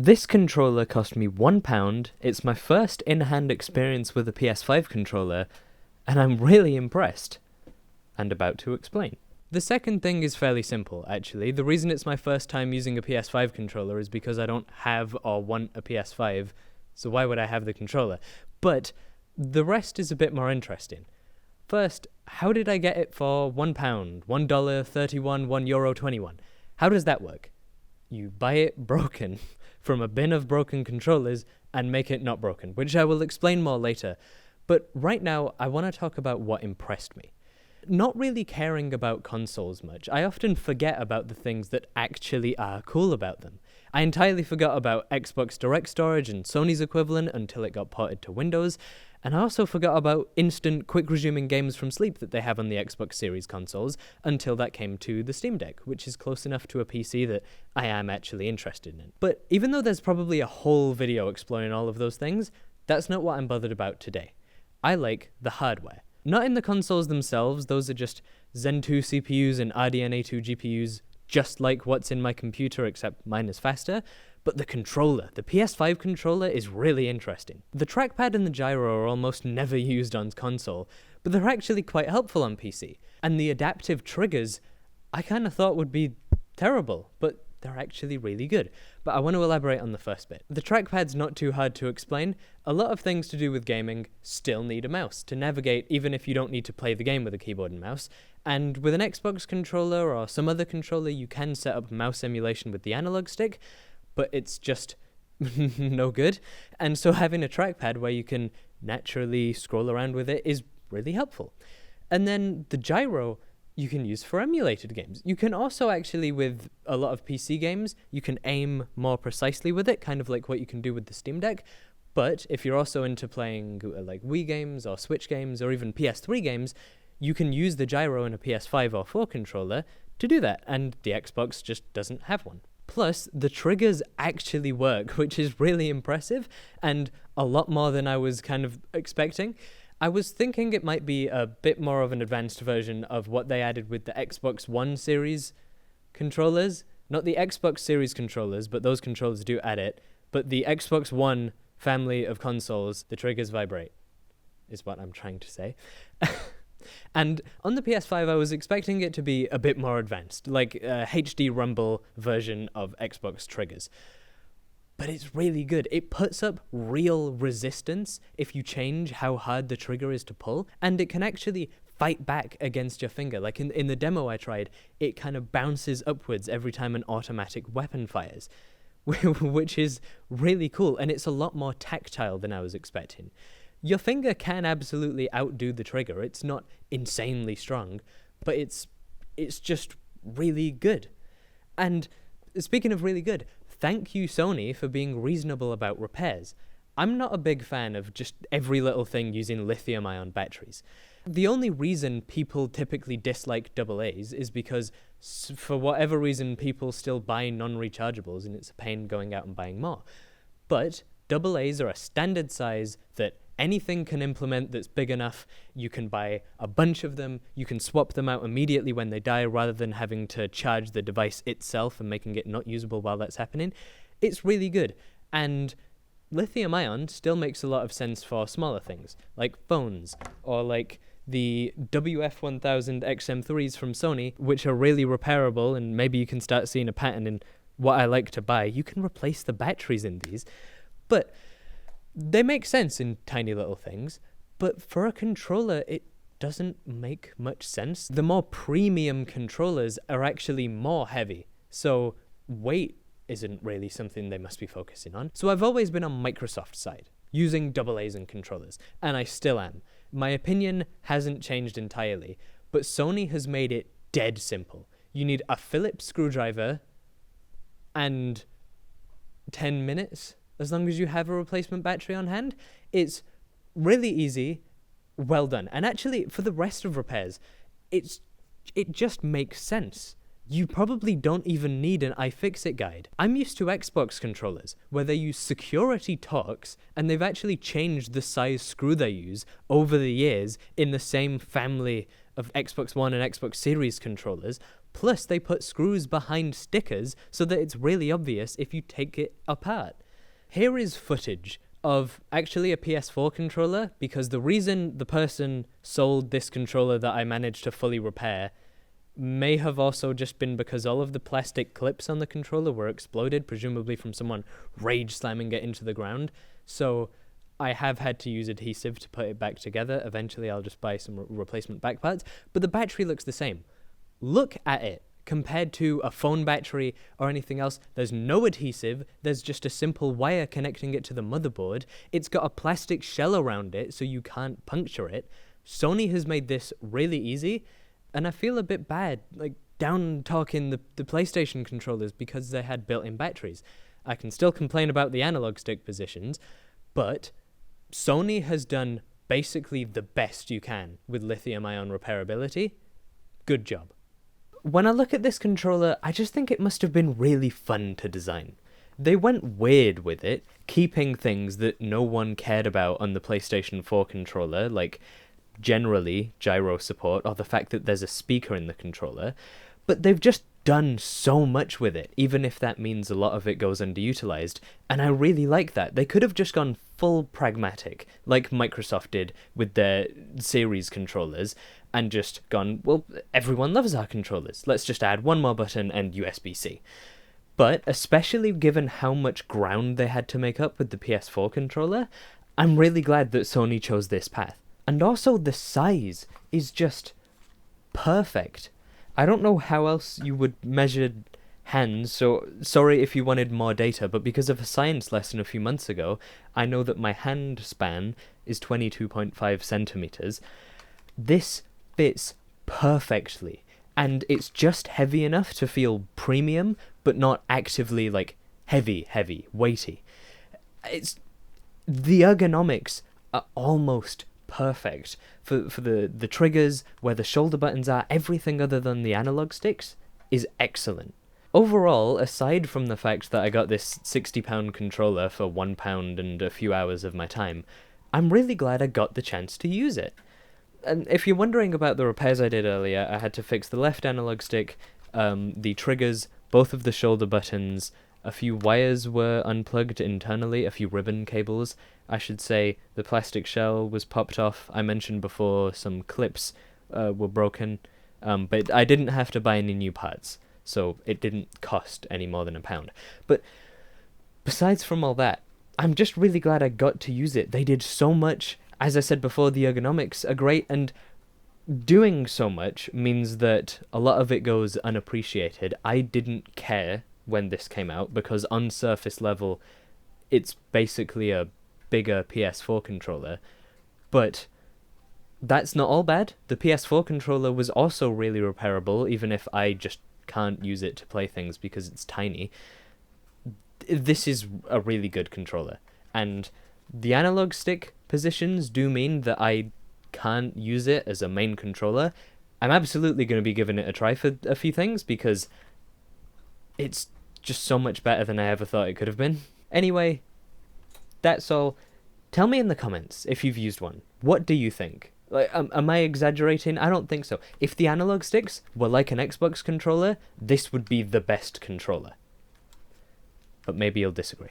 This controller cost me £1. It's my first in-hand experience with a PS5 controller, and I'm really impressed. And about to explain. The second thing is fairly simple, actually. The reason it's my first time using a PS5 controller is because I don't have or want a PS5, so why would I have the controller? But the rest is a bit more interesting. First, how did I get it for £1? $1.31, €1.21. How does that work? You buy it broken from a bin of broken controllers and make it not broken, which I will explain more later. But right now, I want to talk about what impressed me. Not really caring about consoles much, I often forget about the things that actually are cool about them. I entirely forgot about Xbox Direct Storage and Sony's equivalent until it got ported to Windows, and I also forgot about instant quick resuming games from sleep that they have on the Xbox Series consoles until that came to the Steam Deck, which is close enough to a PC that I am actually interested in. But even though there's probably a whole video exploring all of those things, that's not what I'm bothered about today. I like the hardware. Not in the consoles themselves, those are just Zen 2 CPUs and RDNA 2 GPUs, just like what's in my computer, except mine is faster. But the controller, the PS5 controller, is really interesting. The trackpad and the gyro are almost never used on console, but they're actually quite helpful on PC. And the adaptive triggers, I kind of thought would be terrible, but they're actually really good. But I want to elaborate on the first bit. The trackpad's not too hard to explain. A lot of things to do with gaming still need a mouse to navigate, even if you don't need to play the game with a keyboard and mouse. And with an Xbox controller or some other controller, you can set up mouse emulation with the analog stick, but it's just no good. And so having a trackpad where you can naturally scroll around with it is really helpful. And then the gyro you can use for emulated games. You can also actually, with a lot of PC games, you can aim more precisely with it, kind of like what you can do with the Steam Deck. But if you're also into playing like Wii games or Switch games or even PS3 games, you can use the gyro in a PS5 or 4 controller to do that, and the Xbox just doesn't have one. Plus, the triggers actually work, which is really impressive, and a lot more than I was kind of expecting. I was thinking it might be a bit more of an advanced version of what they added with the Xbox One series controllers. Not the Xbox series controllers, but those controllers do add it. But the Xbox One family of consoles, the triggers vibrate, is what I'm trying to say. And on the PS5, I was expecting it to be a bit more advanced, like a HD Rumble version of Xbox triggers. But it's really good. It puts up real resistance if you change how hard the trigger is to pull, and it can actually fight back against your finger. Like in the demo I tried, it kind of bounces upwards every time an automatic weapon fires, which is really cool, and it's a lot more tactile than I was expecting. Your finger can absolutely outdo the trigger. It's not insanely strong, but it's just really good. And speaking of really good, thank you, Sony, for being reasonable about repairs. I'm not a big fan of just every little thing using lithium-ion batteries. The only reason people typically dislike AA's is because, for whatever reason, people still buy non-rechargeables, and it's a pain going out and buying more. But AA's are a standard size that anything can implement that's big enough. You can buy a bunch of them. You can swap them out immediately when they die rather than having to charge the device itself and making it not usable while that's happening. It's really good. And lithium-ion still makes a lot of sense for smaller things, like phones, or like the WF-1000 XM3s from Sony, which are really repairable, and maybe you can start seeing a pattern in what I like to buy. You can replace the batteries in these. But they make sense in tiny little things, but for a controller, it doesn't make much sense. The more premium controllers are actually more heavy, so weight isn't really something they must be focusing on. So I've always been on Microsoft's side, using AA's and controllers, and I still am. My opinion hasn't changed entirely, but Sony has made it dead simple. You need a Phillips screwdriver and 10 minutes, as long as you have a replacement battery on hand. It's really easy, well done. And actually, for the rest of repairs, it just makes sense. You probably don't even need an iFixit guide. I'm used to Xbox controllers, where they use security Torx, and they've actually changed the size screw they use over the years in the same family of Xbox One and Xbox Series controllers, Plus, they put screws behind stickers so that it's really obvious if you take it apart. Here is footage of actually a PS4 controller, because the reason the person sold this controller that I managed to fully repair may have also just been because all of the plastic clips on the controller were exploded, presumably from someone rage slamming it into the ground. So I have had to use adhesive to put it back together. Eventually I'll just buy some replacement back parts, but the battery looks the same. Look at it. Compared to a phone battery or anything else, there's no adhesive, there's just a simple wire connecting it to the motherboard. It's got a plastic shell around it so you can't puncture it. Sony has made this really easy, and I feel a bit bad, like down talking the PlayStation controllers because they had built-in batteries. I can still complain about the analog stick positions, but Sony has done basically the best you can with lithium-ion repairability. Good job. When I look at this controller, I just think it must have been really fun to design. They went weird with it, keeping things that no one cared about on the PlayStation 4 controller, like generally gyro support or the fact that there's a speaker in the controller, but they've just done so much with it, even if that means a lot of it goes underutilized, and I really like that. They could have just gone full pragmatic, like Microsoft did with their Series controllers, and just gone, well, everyone loves our controllers, let's just add one more button and USB-C. But especially given how much ground they had to make up with the PS4 controller, I'm really glad that Sony chose this path. And also the size is just perfect. I don't know how else you would measure hands, so sorry if you wanted more data, but because of a science lesson a few months ago, I know that my hand span is 22.5 centimeters. This fits perfectly, and it's just heavy enough to feel premium, but not actively like heavy, weighty. The ergonomics are almost perfect for the triggers, where the shoulder buttons are. Everything other than the analog sticks is excellent. Overall, aside from the fact that I got this £60 controller for £1 and a few hours of my time, I'm really glad I got the chance to use it. And if you're wondering about the repairs I did earlier, I had to fix the left analog stick, the triggers, both of the shoulder buttons, a few wires were unplugged internally, a few ribbon cables, I should say. The plastic shell was popped off. I mentioned before some clips were broken, but I didn't have to buy any new parts, so it didn't cost any more than £1. But besides from all that, I'm just really glad I got to use it. They did so much. As I said before, the ergonomics are great, and doing so much means that a lot of it goes unappreciated. I didn't care when this came out, because on surface level, it's basically a bigger PS4 controller, but that's not all bad. The PS4 controller was also really repairable, even if I just can't use it to play things because it's tiny. This is a really good controller, and the analog stick positions do mean that I can't use it as a main controller. I'm absolutely going to be giving it a try for a few things, because it's just so much better than I ever thought it could have been. Anyway, that's all. Tell me in the comments if you've used one. What do you think? Like, am I exaggerating? I don't think so. If the analog sticks were like an Xbox controller, this would be the best controller. But maybe you'll disagree.